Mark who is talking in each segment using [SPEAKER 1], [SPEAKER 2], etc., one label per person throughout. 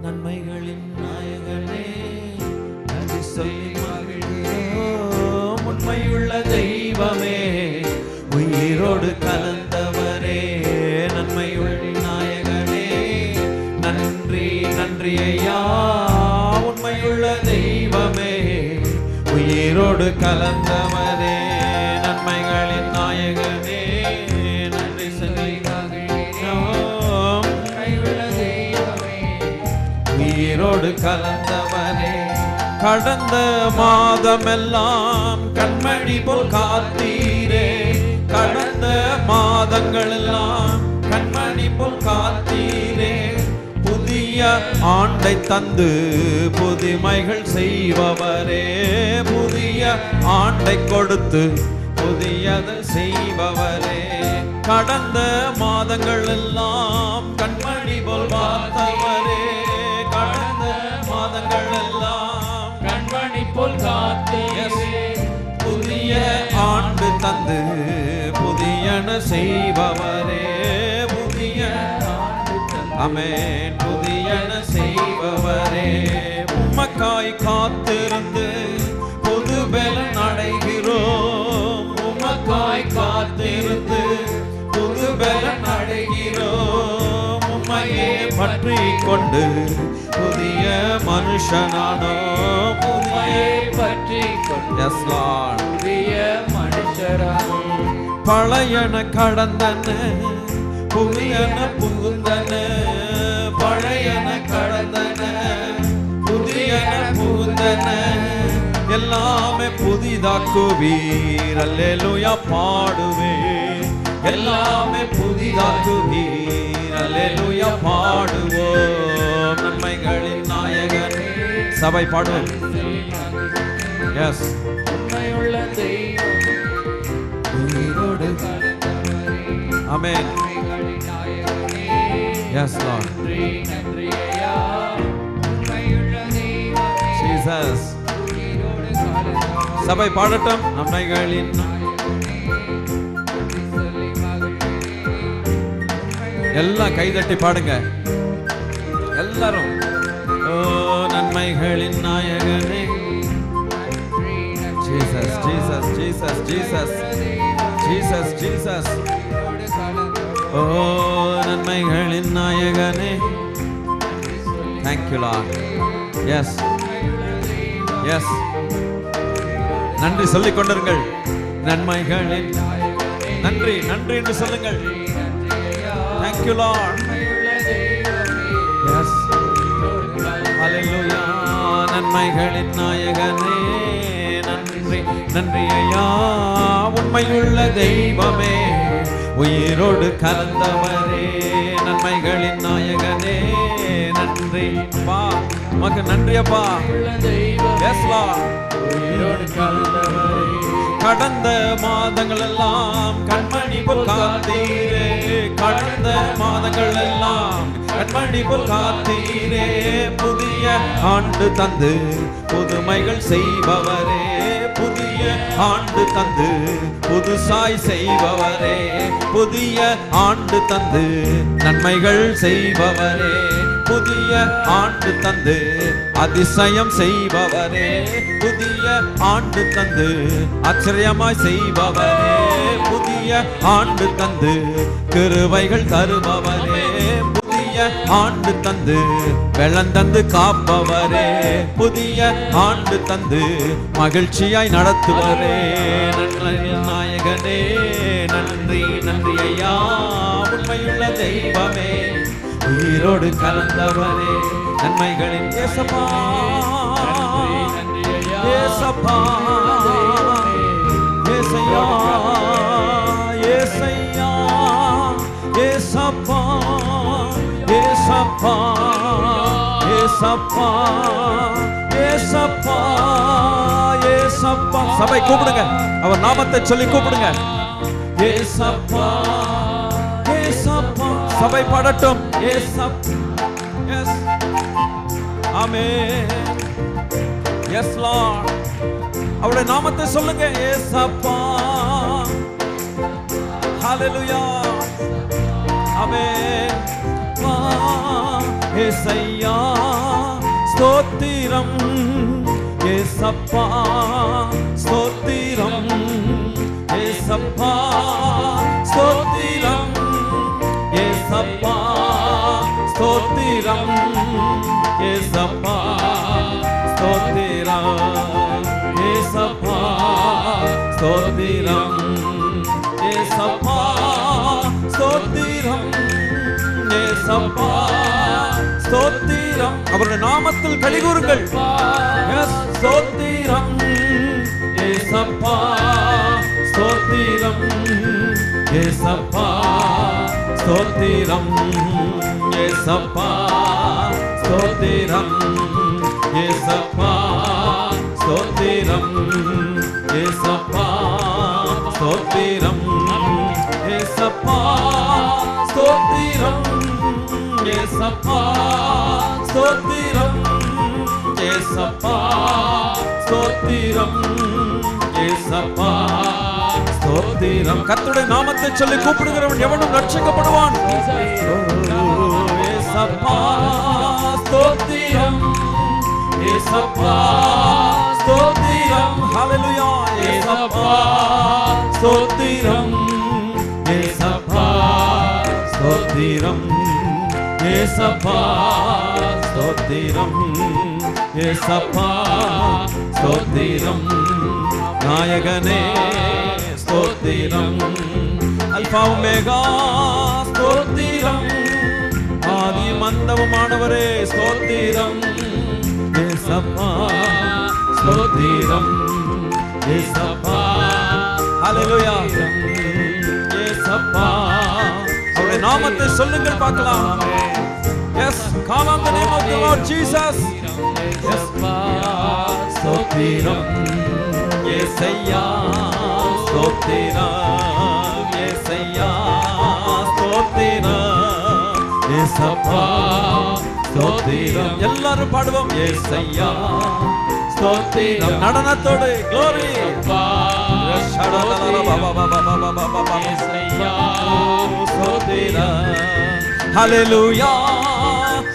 [SPEAKER 1] நன்மைகளின் நாயகனே நன்றி சொல்லி மகிழ்கிறோம். உண்மையுள்ள தெய்வமே, உயிரோடு கலந்தவரே, நன்மையுள்ள நாயகனே நன்றி நன்றி ஐயா. உண்மையுள்ள தெய்வமே, உயிரோடு கலந்தவரே, நன்மைகளின் நாயகனே நன்றி சொல்லி மகிழ்கிறோம். உண்மையுள்ள தெய்வமே, உயிரோடு கலந்தவரே, கடந்த மாதமெல்லாம் கண்மணி போல் காத்தீரே, கடந்த மாதங்கள் எல்லாம் கண்மணி போல் காத்தீரே, புதிய ஆண்டை தந்து புதுமைகள் செய்பவரே, புதிய ஆண்டை கொடுத்து புதியதை செய்பவரே, கடந்த மாதங்கள் எல்லாம் கண்மணி போல் காத்தவரே, கடந்த மாதங்கள் எல்லாம்
[SPEAKER 2] கண்மணி போல் காத்தீரே,
[SPEAKER 1] புதிய ஆண்டு தந்து புதியன செய்பவரே, புதிய ஆமென் புதியன செய்பவரே, உமக்காய் காத்திருந்து புது பலன் அடைகிறோம், உமக்காய் காத்திருந்து புது பலன் அடைகிறோம், உம்மையே பற்றி கொண்டு புதிய மனுஷனானோம்,
[SPEAKER 2] உம்மையே பற்றி கொண்டு புதிய மனுஷரானோம்.
[SPEAKER 1] பழையன கடந்தன புதியன புகுந்தன, பழையன கடந்தன புதியன புகுந்தன, எல்லாமே புதிதாக்குவீர் அல்லேலூயா பாடுவேன், எல்லாமே புதிதாக்குவீர் அல்லேலூயா பாடுவோம். நன்மைகளின் நாயகனே சபை பாடுவோம். எஸ்
[SPEAKER 2] உண்மையுள்ள தெய்வமே,
[SPEAKER 1] உயிரோடு ஆமென். Yes Lord.
[SPEAKER 2] நன்றி நன்றி ஐயா. உண்மையுள்ள தெய்வமே,
[SPEAKER 1] Jesus.
[SPEAKER 2] உயிரோடு கலந்தவரே,
[SPEAKER 1] சபை பாடட்டும். நன்மைகளின்
[SPEAKER 2] சொல்லி மகிழ்கிறேன்.
[SPEAKER 1] எல்லாம் கைதட்டி பாடுங்க எல்லாரும். ஓ நன்மைகளின் நாயகனே Jesus Jesus Jesus Jesus Jesus Jesus. ஓ நன்மைகளின் நாயகனே. Thank you Lord. Yes Yes. நன்றி சொல்லிக் கொண்டிருங்கள். நன்மைகளின் நன்றி நன்றி என்று சொல்லுங்கள். Thank you Lord. Yes. Hallelujah. நன்மைகளின் நாயகனே நன்றி நன்றி ஐயா. உண்மையுள்ள தெய்வமே, உயிரோடு கலந்தவரே, நன்மைகளின் நாயகனே நன்றி அப்பா. உமக்கு நன்றி அப்பா. Yes Lord.
[SPEAKER 2] உயிரோடு கலந்தவரே,
[SPEAKER 1] கடந்த மாதங்கள் எல்லாம் கண்மணி போல் காத்தீரே, கடந்த மாதங்கள் எல்லாம் கண்மணி போல் காத்தீரே, புதிய ஆண்டு தந்து புதுமைகள் செய்பவரே, புதிய ஆண்டு தந்து புதுசாய் செய்பவரே, புதிய ஆண்டு தந்து நன்மைகள் செய்பவரே, புதிய ஆண்டு தந்து அதிசயம் செய்பவரே, புதிய ஆண்டு தந்து ஆச்சரியமாய் செய்பவரே, புதிய ஆண்டு தந்து கிருபைகள் தருபவரே, புதிய ஆண்டு தந்து வெள்ளம் தந்து காப்பவரே, புதிய ஆண்டு தந்து மகிழ்ச்சியாய் நடத்துவரே, நன்மைகளின் நாயகனே நன்றி நன்றி ஐயா. உண்மையுள்ள தெய்வமே, உயிரோடு கலந்தவரே, நன்மைகளின் ஏசப்பா ஏசப்பா ஏசையா ஏசையா ஏசப்பா ஏசப்பா ஏசப்பா ஏசப்பா ஏசப்பா. சபை கூப்பிடுங்க, அவர் நாமத்தை சொல்லி கூப்பிடுங்க. ஏசப்பா ஏசப்பா. சபை பாடட்டும். ஏசப்பா. எஸ் ஆமென். Yes Lord. அவருடைய நாமத்தை சொல்லுங்க. ஏசப்பா. ஹalleluya. ஆமென். ஏசையா ஸ்தோத்திரம் ஏசப்பா ஸ்தோத்திரம் ஏசப்பா ஸ்தோத்திரம் ஏசப்பா ஸ்தோத்திரம் ஏசப்பா ஸ்தோத்திரம் ஏசப்பா ஸ்தோத்திரம் ஏசப்பா ஸ்தோத்திரம் ஏசப்பா ஸ்தோத்திரம். அவருடைய நாமத்தில் களிகூருங்கள். ஸ்தோத்திரம் ஏசப்பா ஸ்தோத்திரம் ஏசப்பா ஸ்தோத்திரம் ஏசப்பா ஸ்தோத்திரம் ஏசப்பா ஸ்தோத்திரம் ஏசப்பா ஸ்தோத்திரம் ஏசப்பா ஸ்தோத்திரம் ஏசப்பா ஸ்தோத்திரம் ஏசப்பா ஸ்தோத்திரம் ஏசப்பா ஸ்தோத்திரம். கர்த்தருடைய நாமத்தை சொல்லி கூப்பிடுகிறவன் எவனும் ரட்சிக்கப்படுவான். ஏசப்பா ஸ்தோத்திரம் ஏசப்பா ஸ்தோத்திரம். ஹல்லேலூயா. ஏசப்பா ஸ்தோத்திரம் ஏசப்பா ஸ்தோத்திரம் ஏசப்பா ஸ்தோத்திரம் ஏசப்பா ஸ்தோத்திரம். நாயகனே ஸ்தோத்திரம். அல்பா ஒமேகா ஸ்தோத்திரம். ஆதியும் அந்தமுமானவரே ஸ்தோத்திரம் ஏசப்பா ஸ்தோத்திரம் ஏசப்பா. ஹல்லேலூயா. ஏசப்பா. அவருடைய நாமத்தை சொல்லுங்கள் பார்க்கலாம். Yes, call on the name of the Lord Jesus. ஏசப்பா ஸ்தோத்திரம் ஏசையா ஸ்தோத்திரம் ஏசையா ஸ்தோத்திரம் ஏசப்பா ஸ்தோத்திரம். எல்லாரும் பாடுவோம். ஏசையா ஸ்தோத்திரம். நடனத்தோடு glory. Hallelujah,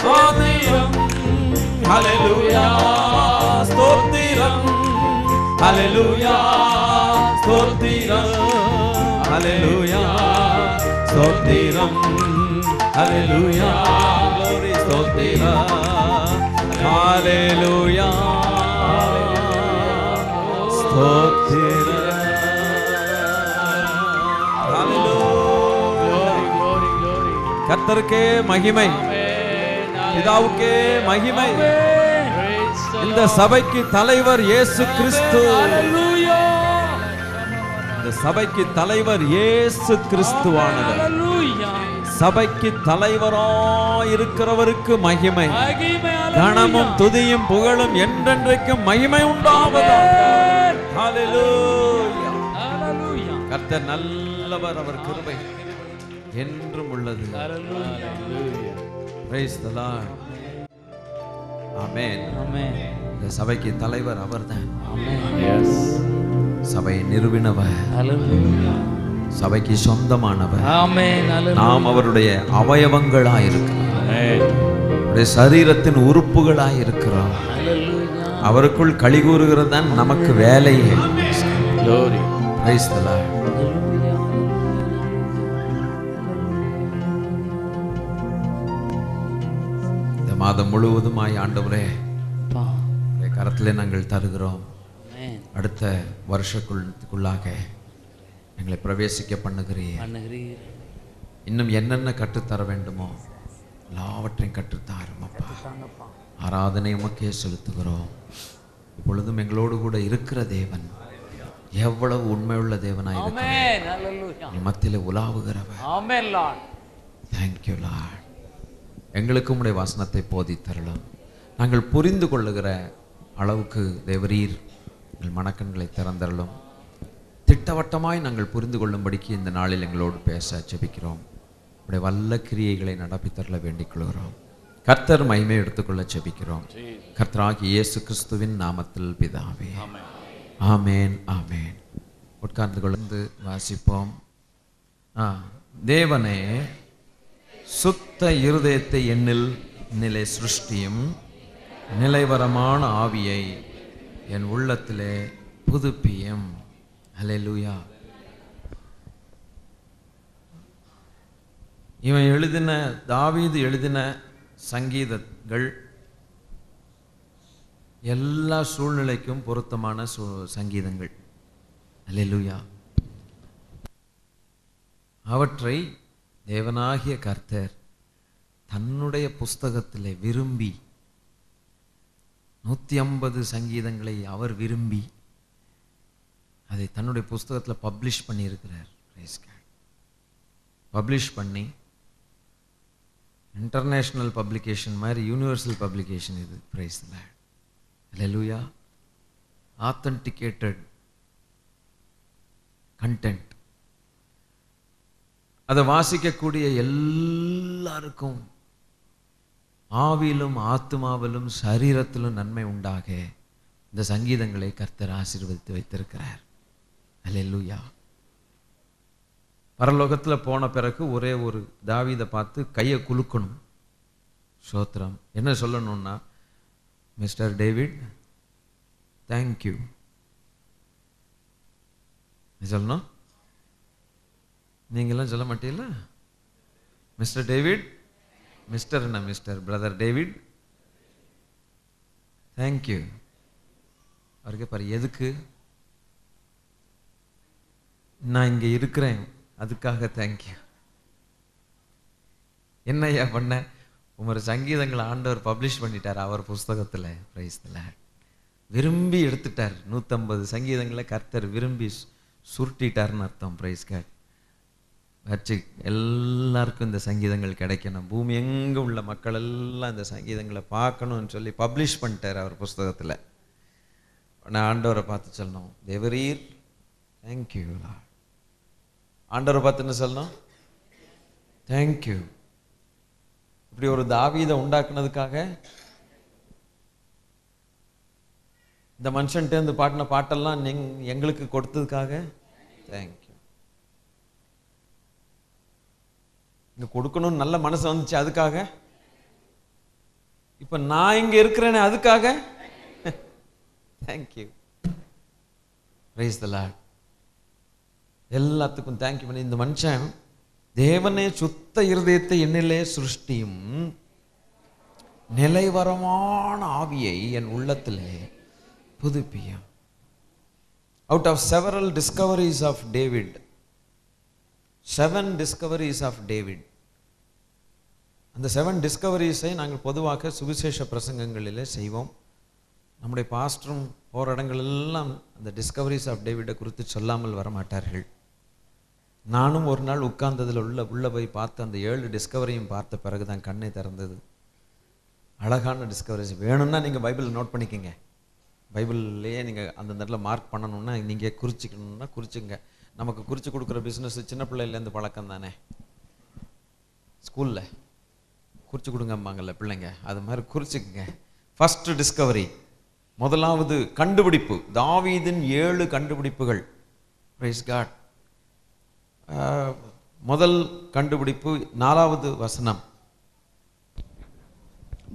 [SPEAKER 1] ஸ்தோத்திரம். Hallelujah, ஸ்தோத்திரம். Hallelujah, ஸ்தோத்திரம். Hallelujah, ஸ்தோத்திரம். Hallelujah, glory, ஸ்தோத்திரம். Hallelujah, ஸ்தோத்திரம். கர்த்தருக்கே மகிமை, பிதாவுக்கே மகிமை. இந்த சபைக்கு தலைவர் இயேசு கிறிஸ்து. இந்த சபைக்கு தலைவர் இயேசு கிறிஸ்துவானவர். சபைக்கு தலைவராய் இருக்கிறவருக்கு மகிமை, கனமும் துதியும் புகழும் என்றென்றைக்கும் மகிமை உண்டாவதாக. ஹல்லேலூயா. கர்த்தர் நல்லவர், அவர் கிருபை என்றும் உள்ளது. Praise the Lord. Amen. Amen. இந்த சபைக்கு தலைவர் அவர்தான். Amen. Yes. சபை நிறுவினவர். Hallelujah. சபைக்கு சொந்தமானவர். Amen. நாம் அவருடைய அவயவங்களாய் இருக்கிறோம். Amen. அவருடைய சரீரத்தின் உறுப்புகளாய் இருக்கிறோம். Hallelujah. அவருக்குள் களிகூறுகிறது தான் நமக்கு வேலையே. Glory. Praise the Lord. மாதம் முழுவதுமாய் ஆண்டவரே கரத்திலே நாங்கள் தருகிறோம். அடுத்த வருஷத்துக்குள்ளாக எங்களை பிரவேசிக்க பண்ணுகிறீர். இன்னும் என்னென்ன கற்றுத்தர வேண்டுமோ எல்லாவற்றையும் கற்றுத்தாரும் அப்பா. ஆராதனை உமக்கே செலுத்துகிறோம். இப்பொழுதும் எங்களோடு கூட இருக்கிற தேவன் எவ்வளவு உண்மையுள்ள தேவனாய் இருக்கிறார். மத்தியிலே உலாவுகிறவர். Thank you Lord. எங்களுக்கு உம்முடைய வசனத்தை போதித்தரலாம். நாங்கள் புரிந்து கொள்ளுகிற அளவுக்கு தேவரீர் எங்கள் மனக்கண்களை திறந்தரலும். திட்டவட்டமாய் நாங்கள் புரிந்து கொள்ளும்படிக்கு இந்த நாளில் எங்களோடு பேச ஜெபிக்கிறோம். உடைய வல்ல கிரியைகளை நடப்பித்தரல வேண்டிக் கொள்கிறோம். கர்த்தர் மகிமை எடுத்துக்கொள்ள ஜெபிக்கிறோம். கர்த்தராகிய இயேசு கிறிஸ்துவின் நாமத்தில் பிதாவே. ஆமேன் ஆமேன். உட்கார்ந்து கொண்டு வாசிப்போம். தேவனே சுத்த இருதயத்தை என்னிலே சிருஷ்டியும், நிலைவரமான ஆவியை என் உள்ளத்திலே புதுப்பியும். ஹல்லேலூயா. இவன் எழுதின, தாவீது எழுதின சங்கீதங்கள் எல்லா சூழ்நிலைக்கும் பொருத்தமான சங்கீதங்கள். ஹல்லேலூயா. அவற்றை தேவனாகிய கர்த்தர் தன்னுடைய புஸ்தகத்திலே விரும்பி 150 சங்கீதங்களை அவர் விரும்பி அதை தன்னுடைய புஸ்தகத்தில் பப்ளிஷ் பண்ணியிருக்கிறார். பப்ளிஷ் பண்ணி இன்டர்நேஷ்னல் பப்ளிகேஷன் மாதிரி யூனிவர்சல் பப்ளிகேஷன் இது. Price the Lord. Hallelujah. Authenticated content. அதை வாசிக்கக்கூடிய எல்லாருக்கும் ஆவியிலும் ஆத்மாவிலும் சரீரத்திலும் நன்மை உண்டாக இந்த சங்கீதங்களை கர்த்தர் ஆசீர்வதித்து வைத்திருக்கிறார். ஹல்லேலூயா. பரலோகத்தில் போன பிறகு ஒரே ஒரு தாவீதை பார்த்து கையை குலுக்கணும். ஸ்தோத்திரம். என்ன சொல்லணும்னா, மிஸ்டர் டேவிட் தேங்க்யூ சொல்லணும். நீங்களாம் சொல்ல மாட்டீங்களா? மிஸ்டர் டேவிட், மிஸ்டர் என்ன, மிஸ்டர் பிரதர் டேவிட் தேங்க்யூ. அவருக்கு பாரு, எதுக்கு? நான் இங்கே இருக்கிறேன், அதுக்காக தேங்க்யூ. என்ன ஐயா பண்ண? உமர் சங்கீதங்களை ஆண்டவர் பப்ளிஷ் பண்ணிட்டார் அவர் புஸ்தகத்தில். Praise the Lord. விரும்பி எடுத்துட்டார். 150 சங்கீதங்களை கர்த்தர் விரும்பி சுருட்டிட்டார்னு அர்த்தம். Praise God. வச்சு எல்லாருக்கும் இந்த சங்கீதங்கள் கிடைக்கணும், பூமி எங்கே உள்ள மக்கள் எல்லாம் இந்த சங்கீதங்களை பார்க்கணும்னு சொல்லி பப்ளிஷ் பண்ணிட்டார் அவர் புஸ்தகத்தில். நான் ஆண்டவரை பார்த்து சொல்லணும், தேவரீர் தேங்க்யூ. ஆண்டவரை பார்த்து என்ன சொல்லணும்? தேங்க்யூ. இப்படி ஒரு தாவீதை உண்டாக்குனதுக்காக, இந்த மனுஷன்ட்டேருந்து பாட்டின பாட்டெல்லாம் எங்களுக்கு கொடுத்ததுக்காக தேங்க்யூ. இங்கே கொடுக்கணும்னு நல்ல மனசு வந்துச்சு, அதுக்காக. இப்போ நான் இங்கே இருக்கிறேனே, அதுக்காக தேங்க்யூ. Price the Lord. எல்லாத்துக்கும் தேங்க்யூ பண்ணி இந்த மனுஷன், தேவனே சுத்த இருதயத்தை என்னிலே சிருஷ்டியும் நிலைவரமான ஆவியை என் உள்ளத்திலே புதுப்பியும். Out of several discoveries of David, 7 discoveries of David. அந்த 7 டிஸ்கவரிஸை நாங்கள் பொதுவாக சுவிசேஷ பிரசங்கங்களிலே செய்வோம். நம்முடைய பாஸ்டரும் போகிற இடங்களெல்லாம் அந்த டிஸ்கவரிஸ் ஆஃப் டேவிட்டை குறித்து சொல்லாமல் வரமாட்டார்கள். நானும் ஒரு நாள் உட்கார்ந்ததில் உள்ள போய் பார்த்து அந்த 7 டிஸ்கவரியும் பார்த்த பிறகு தான் கண்ணை திறந்தது. அழகான டிஸ்கவரிஸ். வேணும்னா நீங்கள் பைபிள் நோட் பண்ணிக்கோங்க. பைபிள்லேயே நீங்கள் அந்த இடத்துல மார்க் பண்ணணுன்னா நீங்கள் குறிச்சிக்கணுன்னா குறிச்சிங்க. நமக்கு குறித்து கொடுக்குற பிஸ்னஸ் சின்ன பிள்ளையிலேருந்து பழக்கம் தானே. ஸ்கூலில் குறித்து கொடுங்கம்பாங்கல்ல பிள்ளைங்க, அது மாதிரி குறிச்சிக்கங்க. ஃபர்ஸ்ட் டிஸ்கவரி, முதலாவது கண்டுபிடிப்பு, தாவீதின் 7 கண்டுபிடிப்புகள். Praise God. முதல் கண்டுபிடிப்பு 4வது வசனம்.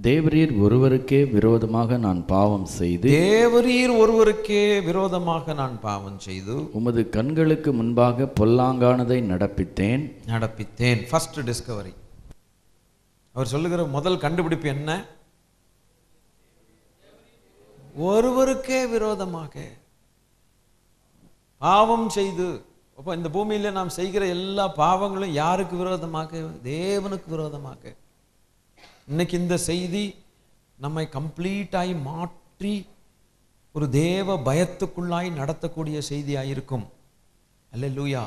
[SPEAKER 3] தேவரீர் ஒருவருக்கே விரோதமாக நான் பாவம் செய்து,
[SPEAKER 1] தேவரீர் ஒருவருக்கே விரோதமாக நான் பாவம் செய்து
[SPEAKER 3] உமது கண்களுக்கு முன்பாக பொல்லாங்கானதை நடப்பித்தேன்.
[SPEAKER 1] First Discovery. அவர் சொல்லுகிற முதல் கண்டுபிடிப்பு என்ன? ஒருவருக்கே விரோதமாக பாவம் செய்து. அப்போ இந்த பூமியில நாம் செய்கிற எல்லா பாவங்களும் யாருக்கு விரோதமாக? தேவனுக்கு விரோதமாக. இன்னைக்கு இந்த செய்தி நம்மை கம்ப்ளீட்டாய் மாற்றி ஒரு தேவ பயத்துக்குள்ளாய் நடத்தக்கூடிய செய்தியாயிருக்கும். அல்லேலூயா.